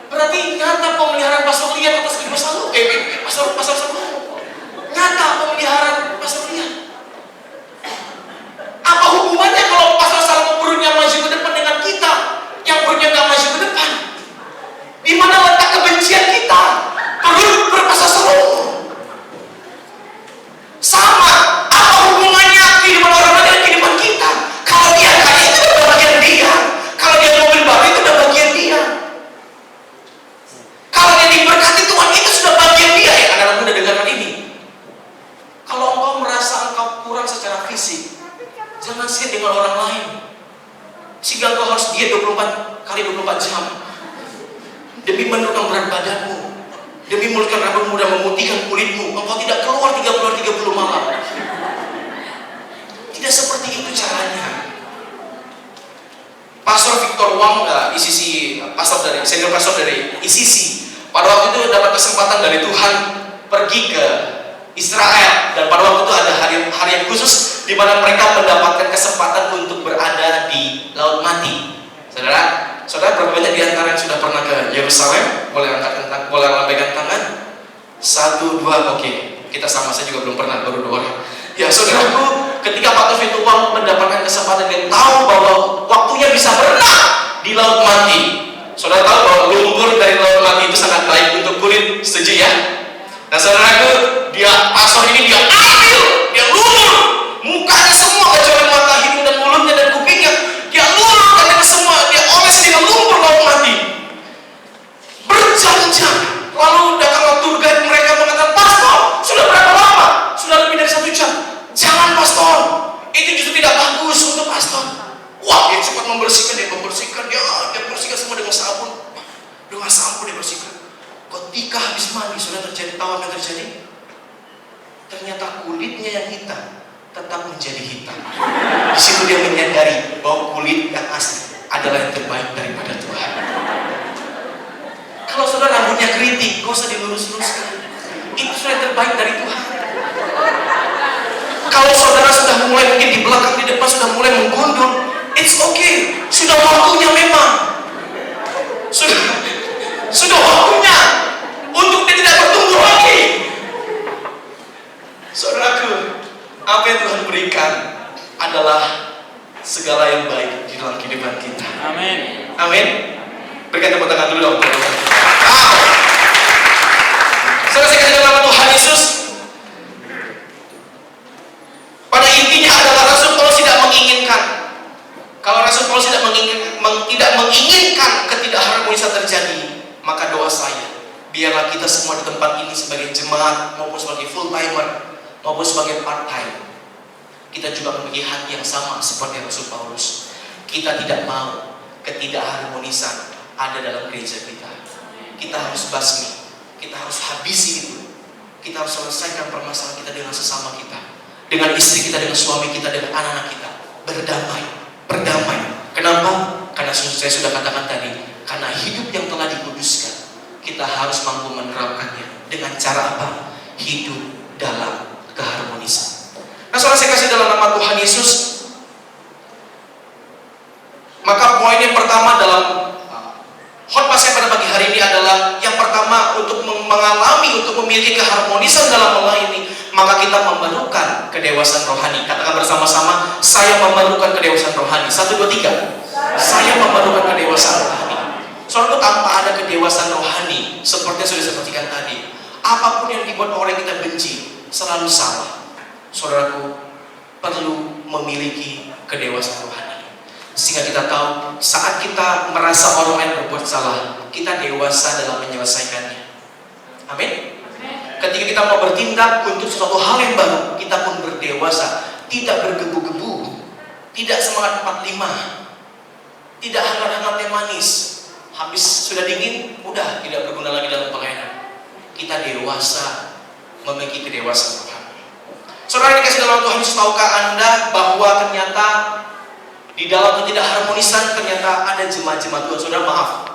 berarti nyata pemeliharaan pastor lihat atas ibu selalu. Pastor selalu. Nyata pemeliharaan pastor lihat. Apa hubungannya kalau pastor selalu perutnya maju ke depan dengan kita yang perutnya nggak maju ke depan? Di mana letak kebencian kita? Perut berpasar selalu. Sama. Apa hubungannya kehidupan orang lain dengan kehidupan kita? Kalau dia kaya itu udah bagian dia. Kalau dia mobil baru itu udah bagian dia. Kalau dia diberkati Tuhan itu sudah bagian dia. Ya, anak-anak muda dengarkan ini. Kalau engkau merasa engkau kurang secara fisik, jangan siap dengan orang lain. Sehingga engkau harus diet 24 kali 24 jam. Demi menurunkan berat badanmu, demi memulihkan rambutmu dan memutihkan kulitmu, engkau tidak keluar 30 malam. Tidak seperti itu caranya. Pastor Victor Wang, senior pastor dari ICC, pada waktu itu dapat kesempatan dari Tuhan pergi ke Israel, dan pada waktu itu ada hari yang khusus di mana mereka mendapatkan kesempatan untuk berada di Laut Mati. Saudara berapa banyak di antara yang sudah pernah ke Yerusalem? Boleh lambaikan tangan. 1, 2, oke. Kita sama, saya juga belum pernah, baru 2 orang. Ya saudaraku, ketika Pastor Victor Wang mendapatkan kesempatan dan tahu bahwa waktunya bisa berenang di Laut Mati. Saudara tahu bahwa lumpur dari Laut Mati itu sangat baik untuk kulit, setuju ya? Nah saudaraku, pastor ini dia ambil, dia lumur, mukanya semua kecuali mata, hidung dan mulutnya dan kupingnya, dia lumurkan dengan semua, dia oles dengan lumpur Laut Mati. Berjam-jam, lalu datanglah tour guide mereka mengatakan, pastor, sudah berapa lama? Sudah lebih dari 1 jam. Jangan pastor, itu justru tidak bagus untuk pastor. Wah, dia cepat membersihkan, dia bersihkan semua dengan sabun. Dengan sampo dia bersihkan. Ketika habis mandi, sudah tahu apa yang terjadi? Ternyata kulitnya yang hitam tetap menjadi hitam. Di situ dia menyadari bahwa kulit yang asli adalah yang terbaik daripada Tuhan. Kalau saudara rambutnya keriting, gak usah dilurus-luruskan. Itu sudah yang terbaik dari Tuhan. Kalau saudara sudah mulai mungkin di belakang, di depan sudah mulai menggundul, it's okay. Sudah waktunya memang. Sudah waktunya untuk dia tidak bertumbuh lagi. Saudaraku, apa yang Tuhan berikan adalah segala yang baik di dalam kehidupan kita. Amin. Amin. Berikan tepuk tangan dulu dong. membawa saya. Biarlah kita semua di tempat ini sebagai jemaat maupun sebagai full timer maupun sebagai part time, kita juga memiliki hati yang sama seperti Rasul Paulus. Kita tidak mau ketidakharmonisan ada dalam gereja kita. Kita harus basmi, kita harus habisi itu. Kita harus selesaikan permasalahan kita dengan sesama kita, dengan istri kita, dengan suami kita, dengan anak-anak kita. Berdamai. Kenapa? Karena saya sudah katakan tadi, karena hidup yang telah dikuduskan, kita harus mampu menerapkannya. Dengan cara apa? Hidup dalam keharmonisan. Nah, saudara saya kasih dalam nama Tuhan Yesus. Maka poin yang pertama dalam khotbah saya pada pagi hari ini adalah yang pertama, untuk mengalami, untuk memiliki keharmonisan dalam melayani, maka kita memerlukan kedewasaan rohani. Katakan bersama-sama, saya memerlukan kedewasaan rohani. 1, 2, 3. Saya memerlukan kedewasaan rohani. Soalnya tanpa ada kedewasaan rohani, seperti yang sudah saya sampaikan tadi, apapun yang dibuat orang kita benci selalu salah. Saudaraku, perlu memiliki kedewasaan rohani, sehingga kita tahu saat kita merasa orang lain berbuat salah, kita dewasa dalam menyelesaikannya. Amin. Ketika kita mau bertindak untuk sesuatu hal yang baru, kita pun berdewasa, tidak bergebu-gebu, tidak semangat 45, tidak hangat-hangat teh manis. Habis sudah dingin, udah tidak berguna lagi dalam pelayanan. Kita dewasa, memiliki kedewasaan rohani. Saudara dikasih dalam Tuhan Yesus, tahukah Anda bahwa ternyata di dalam ketidakharmonisan ternyata ada jemaat-jemaat Tuhan. Saudara,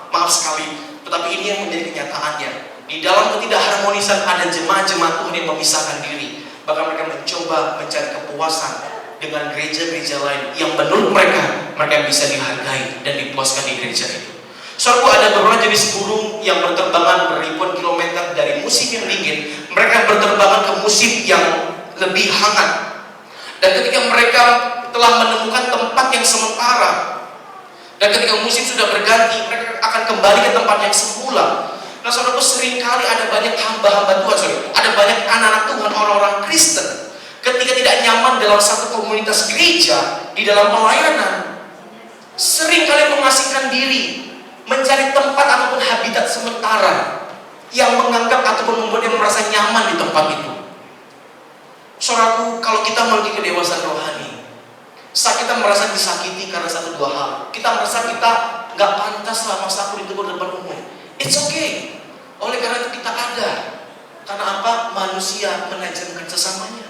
maaf sekali, tetapi ini yang menjadi kenyataannya. Di dalam ketidakharmonisan ada jemaat-jemaat Tuhan yang memisahkan diri. Bahkan mereka mencoba mencari kepuasan dengan gereja-gereja lain yang menurut mereka bisa dihargai dan dipuaskan di gereja itu. Soalnya ada beberapa jenis burung yang berterbangan beribuan kilometer dari musim yang dingin, mereka berterbangan ke musim yang lebih hangat. Dan ketika mereka telah menemukan tempat yang sementara, dan ketika musim sudah berganti, mereka akan kembali ke tempat yang semula. Nah, saudaraku, seringkali ada banyak hamba-hamba Tuhan, ada banyak anak-anak Tuhan, orang-orang Kristen, ketika tidak nyaman dalam satu komunitas gereja, di dalam pelayanan, seringkali mengasingkan diri, mencari tempat ataupun habitat sementara yang menganggap ataupun membuat dia merasa nyaman di tempat itu. Saudaraku, kalau kita memiliki kedewasaan rohani, saat kita merasa disakiti karena 1-2 hal, kita merasa kita nggak pantas lah masa aku ditegur depan umum, it's okay. Oleh karena itu kita ada. Karena apa? Manusia menajamkan sesamanya.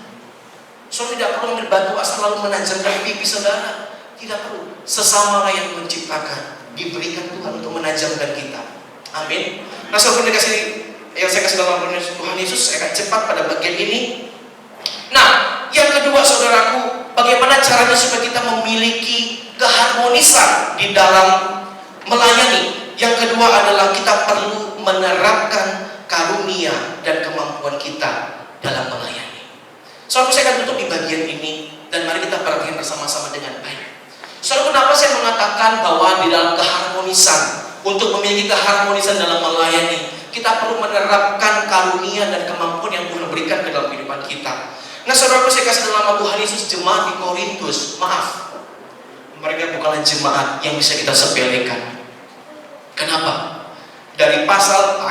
Saudara tidak perlu ambil batu asal lalu menajamkan pipi saudara. Tidak perlu. Sesama yang menciptakan, diberikan Tuhan untuk menajamkan kita. Amin. Nah, saudara yang saya kasih dalam Tuhan Yesus, saya akan cepat pada bagian ini. Nah, yang kedua saudaraku, bagaimana caranya supaya kita memiliki keharmonisan di dalam melayani? Yang kedua adalah kita perlu menerapkan karunia dan kemampuan kita dalam melayani. Saudara, saya akan tutup di bagian ini dan mari kita perhatikan bersama-sama dengan baik. Saudara, kenapa saya mengatakan bahwa di dalam keharmonisan, untuk memiliki keharmonisan dalam melayani, kita perlu menerapkan karunia dan kemampuan yang Tuhan berikan ke dalam kehidupan kita. Nah, saudara, saya kasih dalam nama Tuhan Yesus, jemaat di Korintus, maaf, mereka bukanlah jemaat yang bisa kita sepelekan. Kenapa? Dari pasal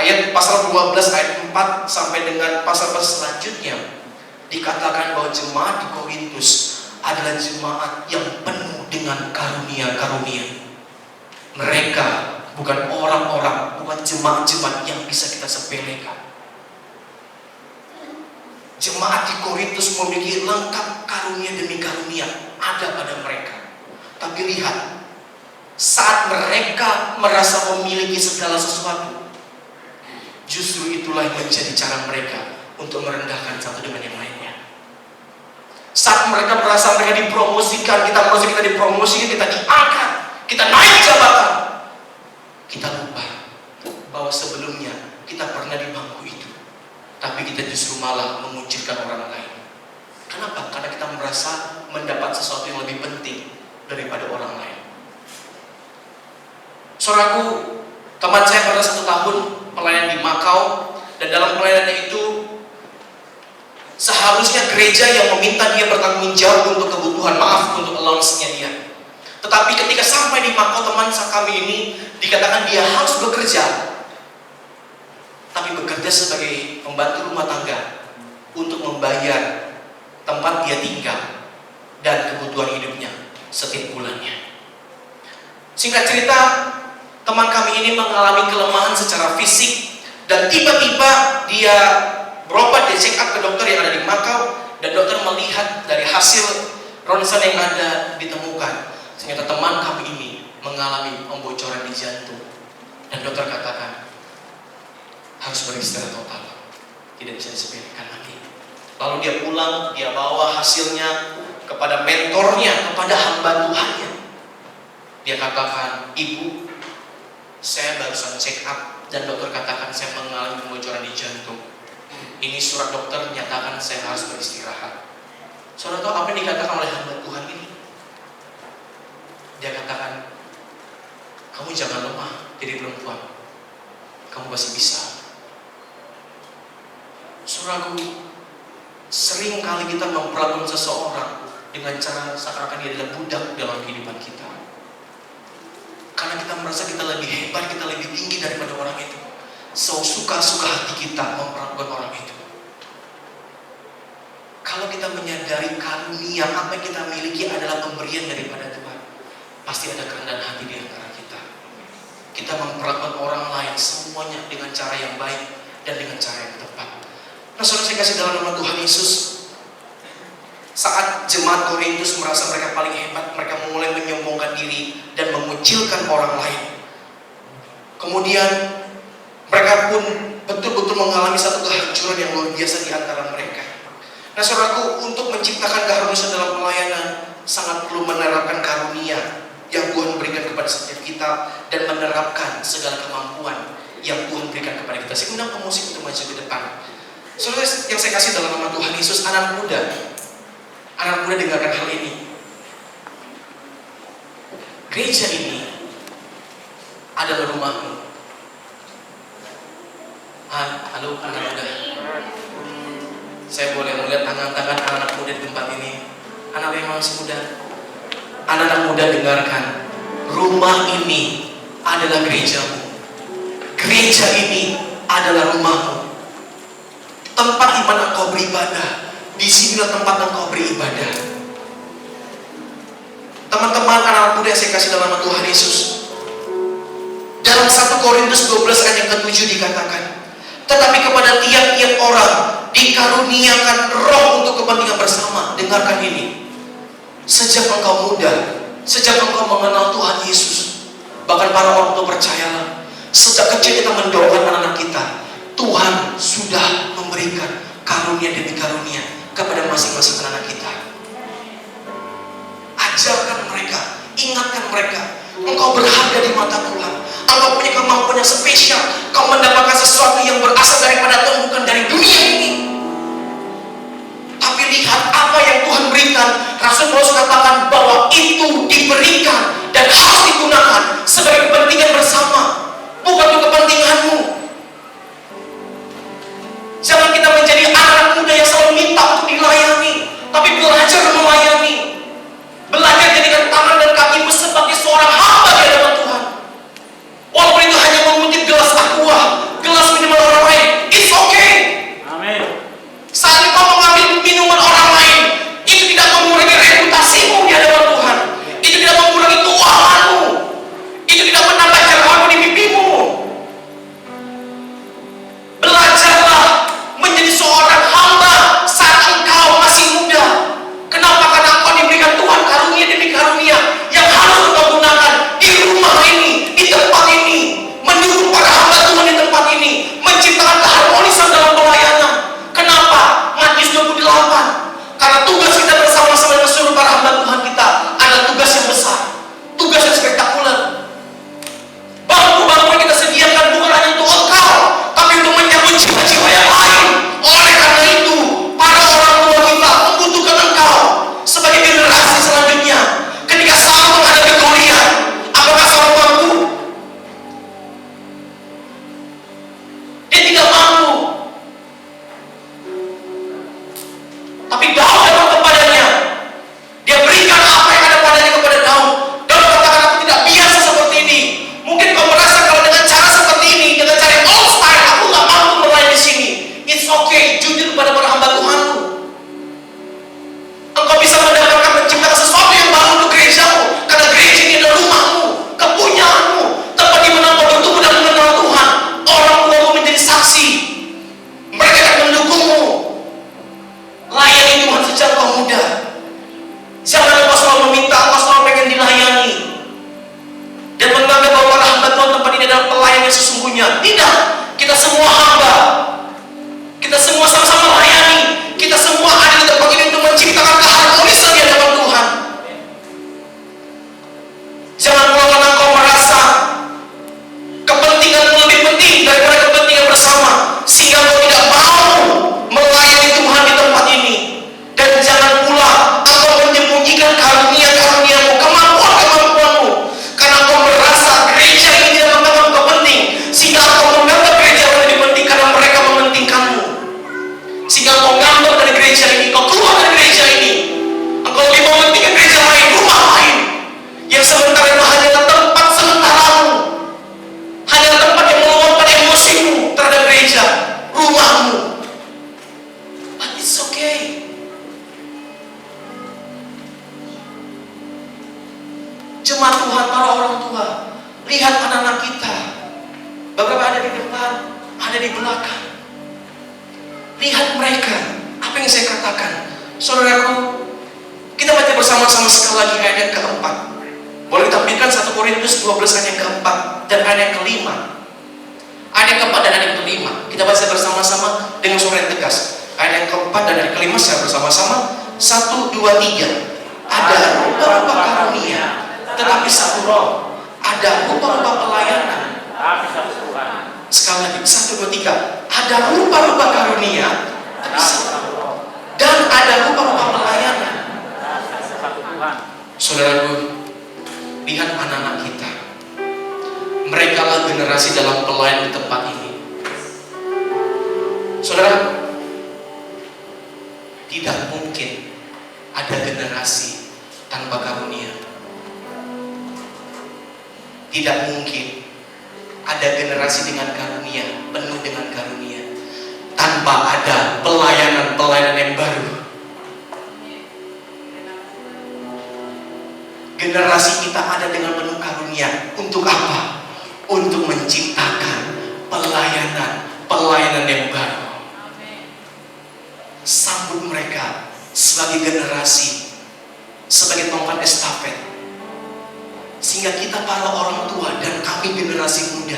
12 ayat 4 sampai dengan pasal selanjutnya dikatakan bahwa jemaat di Korintus adalah jemaat yang penuh dengan karunia-karunia. Mereka bukan orang-orang, bukan jemaat-jemaat yang bisa kita sepelekan. Jemaat di Korintus memiliki lengkap karunia demi karunia ada pada mereka. Tapi lihat, saat mereka merasa memiliki segala sesuatu, justru itulah yang menjadi cara mereka untuk merendahkan satu dengan yang lainnya. Saat mereka merasa mereka dipromosikan, kita merasa kita dipromosikan, kita diangkat, kita naik jabatan, kita lupa bahwa sebelumnya kita pernah di bangku itu, tapi kita justru malah mengucilkan orang lain. Kenapa? Karena kita merasa mendapat sesuatu yang lebih penting daripada orang lain. Saudaraku, teman saya pernah 1 tahun pelayanan di Makau, dan dalam pelayanannya itu seharusnya gereja yang meminta dia bertanggung jawab untuk kebutuhan, untuk allowance-nya dia. Tetapi ketika sampai di Makau, teman kami ini dikatakan dia harus bekerja tapi bekerja sebagai pembantu rumah tangga untuk membayar tempat dia tinggal dan kebutuhan hidupnya setiap bulannya. Singkat cerita, teman kami ini mengalami kelemahan secara fisik dan tiba-tiba dia berobat di check up ke dokter yang ada di Makau, dan dokter melihat dari hasil ronsen yang ada ditemukan ternyata teman kami ini mengalami pembocoran di jantung, dan dokter katakan harus beristirahat total, tidak bisa disepelekan lagi. Lalu dia pulang, dia bawa hasilnya kepada mentornya, kepada hamba Tuhannya. Dia katakan, "Ibu, saya barusan check up dan dokter katakan saya mengalami pembocoran di jantung. Ini surat dokter menyatakan saya harus beristirahat." Saudara tahu apa yang dikatakan oleh hamba Tuhan ini? Dia katakan, "Kamu jangan lemah jadi perempuan. Kamu pasti bisa." Saudaraku, sering kali kita memperlakukan seseorang dengan cara seakan-akan dia adalah budak dalam kehidupan kita. Karena kita merasa kita lebih hebat, kita lebih tinggi daripada orang itu. So suka-suka hati kita memperlakukan orang itu. Kalau kita menyadari karunia apa yang kita miliki adalah pemberian daripada Tuhan, pasti ada kerendahan hati di antara kita. Kita memperlakukan orang lain semuanya dengan cara yang baik dan dengan cara yang tepat. Nah, saudara saya kasih dalam nama Tuhan Yesus, saat jemaat Korintus merasa mereka paling hebat, mereka mulai menyombongkan diri dan mengucilkan orang lain. Kemudian mereka pun betul-betul mengalami satu kehancuran yang luar biasa di antara mereka. Nah, saudaraku, untuk menciptakan keharusan dalam pelayanan sangat perlu menerapkan karunia yang Tuhan berikan kepada setiap kita dan menerapkan segala kemampuan yang Tuhan berikan kepada kita. Saya undang pemusik untuk maju ke depan. Saudara yang saya kasih dalam nama Tuhan Yesus, anak muda dengarkan hal ini. Gereja ini adalah rumahmu. Halo anak muda, saya boleh melihat tangan-tangan anak muda di tempat ini. Anak yang masih muda, anak muda dengarkan. Rumah ini adalah gerejamu. Gereja ini adalah rumahmu. Tempat di mana engkau beribadah, di sinilah tempat engkau beribadah. Teman-teman anak muda yang saya kasih dalam nama Tuhan Yesus, dalam 1 Korintus 12 ayat yang ke-7 dikatakan, tetapi kepada tiap-tiap orang dikaruniakan roh untuk kepentingan bersama. Dengarkan ini. Sejak engkau muda, sejak engkau mengenal Tuhan Yesus, bahkan para orang tua percayalah, sejak kecil kita mendoakan anak-anak kita, Tuhan sudah memberikan karunia demi karunia kepada masing-masing anak kita. Ajarkan mereka, ingatkan mereka, engkau berharga di mata Tuhan. Engkau punya kemampuan yang spesial. Kau mendapatkan sesuatu yang berasal daripada Tuhan, bukan dari dunia ini. Tapi lihat apa yang Tuhan berikan. Rasul Paulus katakan bahwa itu diberikan dan harus digunakan sebagai kepentingan bersama, bukan untuk kepentinganmu. Jangan kita menjadi anak muda yang selalu minta untuk dilayani, tapi belajar melayani. Belajar jadikan tangan dan kakimu sebagai seorang hamba di hadapan Tuhan. Walaupun itu hanya mengutip gelas aqua, gelas minuman orang lain, it's okay. Amin. Saat kau mengambil minuman orang lain, itu tidak mengurangi reputasimu di hadapan Tuhan. Itu tidak mengurangi keuanganmu. Itu tidak menambah jerawatmu di pipimu. Belajarlah menjadi seorang hamba saat engkau masih muda. Kenapa? Karena engkau diberikan Tuhan karunia demi karunia yang harus engkau gunakan di rumah ini, di tempat ini, menyuruh para hamba Tuhan di tempat ini, menciptakan keharmonisan dalam pelayanan. Kenapa? Matius 28. Karena tugas kita bersama-sama dengan seluruh para hamba Tuhan kita adalah tugas yang besar, tugas yang spektakuler. Bangku-bangku yang kita sediakan bukan hanya untuk engkau, tapi untuk menyambut jiwa-jiwa yang lain. Oleh karena itu, para orang tua kita membutuhkan engkau sebagai generasi selanjutnya. Ketika Saul menghadapi Goliat, apakah Saul mampu? Dia tidak mampu. Tapi Daud datang kepadanya. Dia berikan apa yang ada padanya kepada Daud. Daud katakan, aku tidak biasa seperti ini. Mungkin kau merasa kalau dengan cara seperti ini, dengan cara yang old style, aku gak mampu jemaat Tuhan, para orang tua, lihat anak-anak kita. Beberapa ada di depan, ada di belakang. Lihat mereka. Apa yang saya katakan? Saudaraku, kita baca bersama-sama sekali lagi ayat yang keempat. Boleh ditampilkan 1 Korintus 12 ayat yang keempat dan ayat yang kelima. Ayat yang keempat dan ayat yang kelima. Kita baca bersama-sama dengan suara yang tegas. Ayat yang keempat dan ayat yang kelima saya bersama-sama. 1, 2, 3. Ada rupa-rupa karunia, tetapi satu roh. Ada rupa-rupa pelayanan, tapi satu Tuhan. sekali lagi 1, 2, 3. Ada rupa-rupa karunia, tapi satu roh. Dan ada rupa-rupa pelayanan. Satu Tuhan. Saudaraku, lihat anak-anak kita. Mereka lah generasi dalam pelayanan di tempat ini. Saudara, tidak mungkin ada generasi tanpa karunia. Tidak mungkin ada generasi dengan karunia, penuh dengan karunia, tanpa ada pelayanan-pelayanan yang baru. Generasi kita ada dengan penuh karunia. Untuk apa? Untuk menciptakan pelayanan yang baru. Sambut mereka sebagai generasi, sebagai tongkat estafet, sehingga kita para orang tua dan kami generasi muda,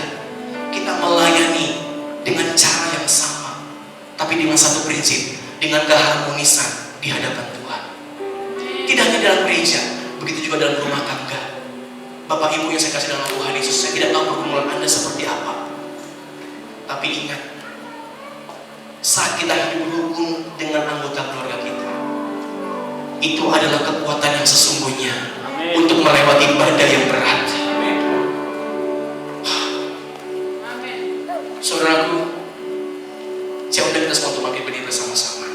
kita melayani dengan cara yang sama, tapi dengan satu prinsip, dengan keharmonisan di hadapan Tuhan. Tidak hanya dalam gereja, begitu juga dalam rumah tangga. Bapak Ibu yang saya kasih dalam Tuhan Yesus, saya tidak tahu pergumulan Anda seperti apa, tapi ingat, saat kita hidup rukun dengan anggota keluarga kita, itu adalah kekuatan yang sesungguhnya. Amin. Untuk melewati badai yang berat. Amin. Saudaraku, saya undang kita semua untuk bangkit berdiri bersama-sama.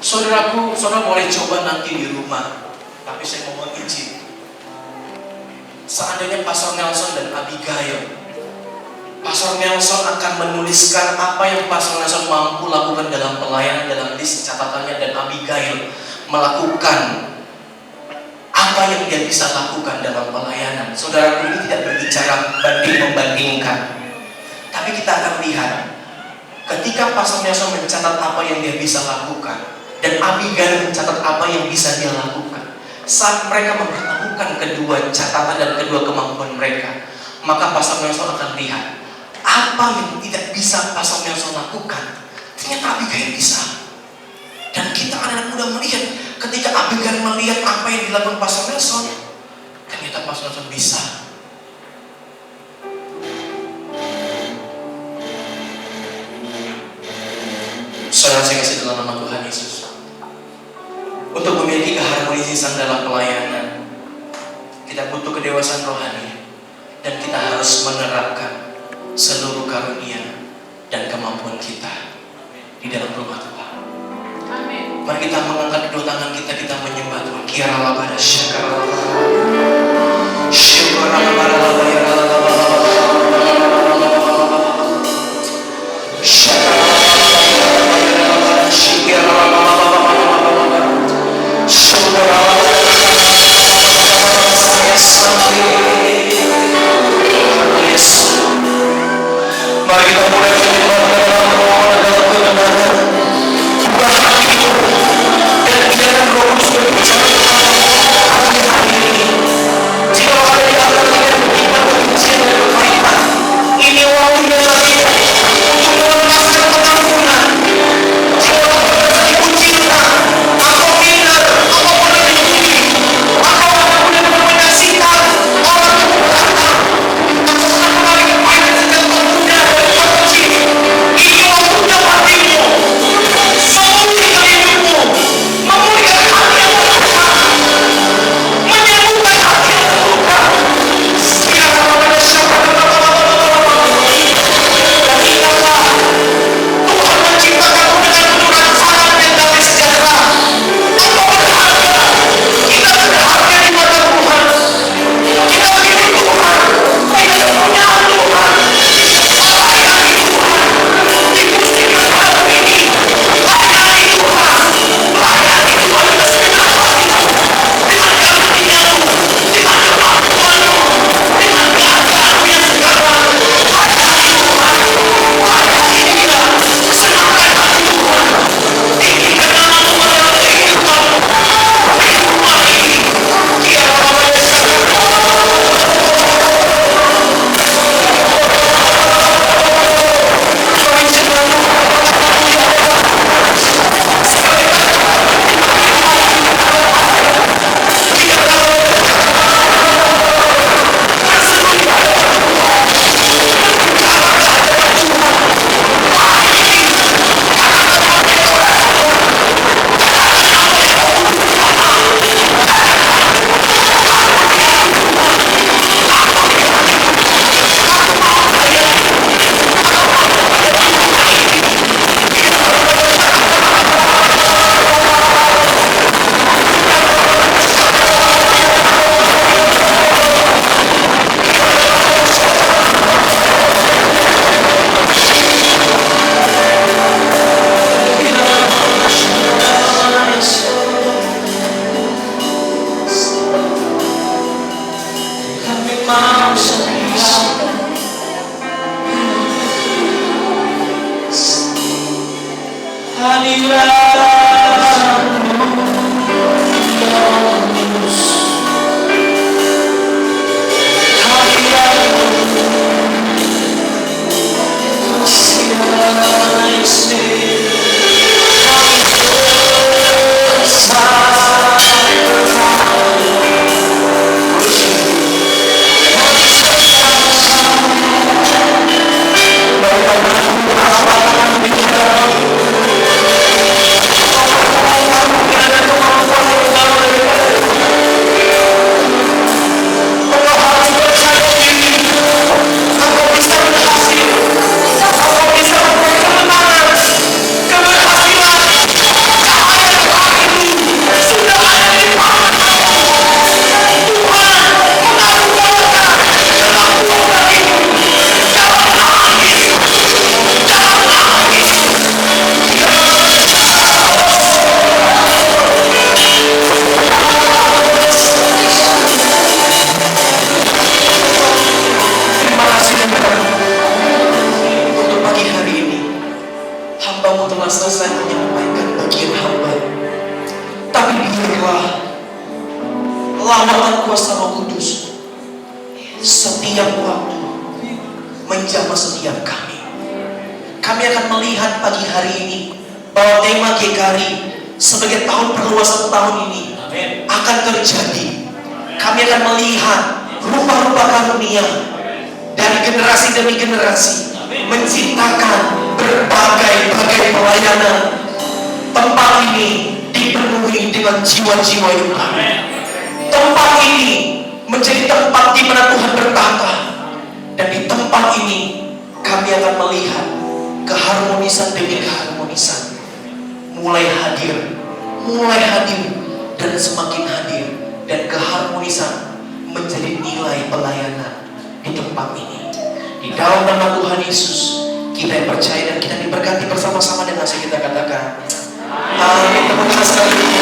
Saudaraku, saudara boleh coba nanti di rumah, tapi saya mohon izin. Seandainya Pastor Nelson dan Abigail, Pastor Nelson akan menuliskan apa yang Pastor Nelson mampu lakukan dalam pelayanan dalam list catatannya, dan Abigail melakukan apa yang dia bisa lakukan dalam pelayanan. Saudaraku, ini tidak berbicara banding-membandingkan, tapi kita akan lihat ketika Pastor Nelson mencatat apa yang dia bisa lakukan dan Abigail mencatat apa yang bisa dia lakukan, saat mereka mempertemukan kedua catatan dan kedua kemampuan mereka, maka Pastor Nelson akan lihat apa yang tidak bisa Pastor Nelson lakukan, ternyata Abigail bisa. Dan kita anak muda melihat, ketika Abigail melihat apa yang dilakukan Pastor Nelson, ternyata Pastor Nelson bisa. Saudara saya kasih dalam nama Tuhan Yesus, untuk memiliki keharmonisan dalam pelayanan, kita butuh kedewasaan rohani, dan kita harus menerapkan seluruh karunia dan kemampuan kita di dalam rumah Tuhan. Amin. Mari kita mengangkat kedua tangan kita, kita menyembah Tuhan. Kiralabada syakaralabada syakaralabada mari kita mulai menyembah dalam kebenaran. Bukan hati dan biarkan Roh Kudus berbicara hari ini. Jika ada di antara kita yang beriman dan Untuk pagi hari ini, hamba-Mu telah selesai menyampaikan bagian hamba. Tapi biarlah lawatan kuasa Roh Kudus setiap waktu menjamah setiap kami. Kami akan melihat pagi hari ini bahwa tema GKRI sebagai tahun perluasan tahun ini akan terjadi. Kami akan melihat rupa-rupa karunia dari generasi demi generasi menciptakan berbagai-bagai pelayanan. Tempat ini dipenuhi dengan jiwa-jiwa yang baru. Tempat ini menjadi tempat di mana Tuhan bertata. Dan di tempat ini kami akan melihat keharmonisan demi keharmonisan mulai hadir dan semakin hadir, dan keharmonisan menjadi nilai pelayanan di tempat ini. Di dalam nama Tuhan Yesus kita yang percaya dan kita diberkati bersama-sama dengan saya, kita katakan amin. Tepuk tangan sekali.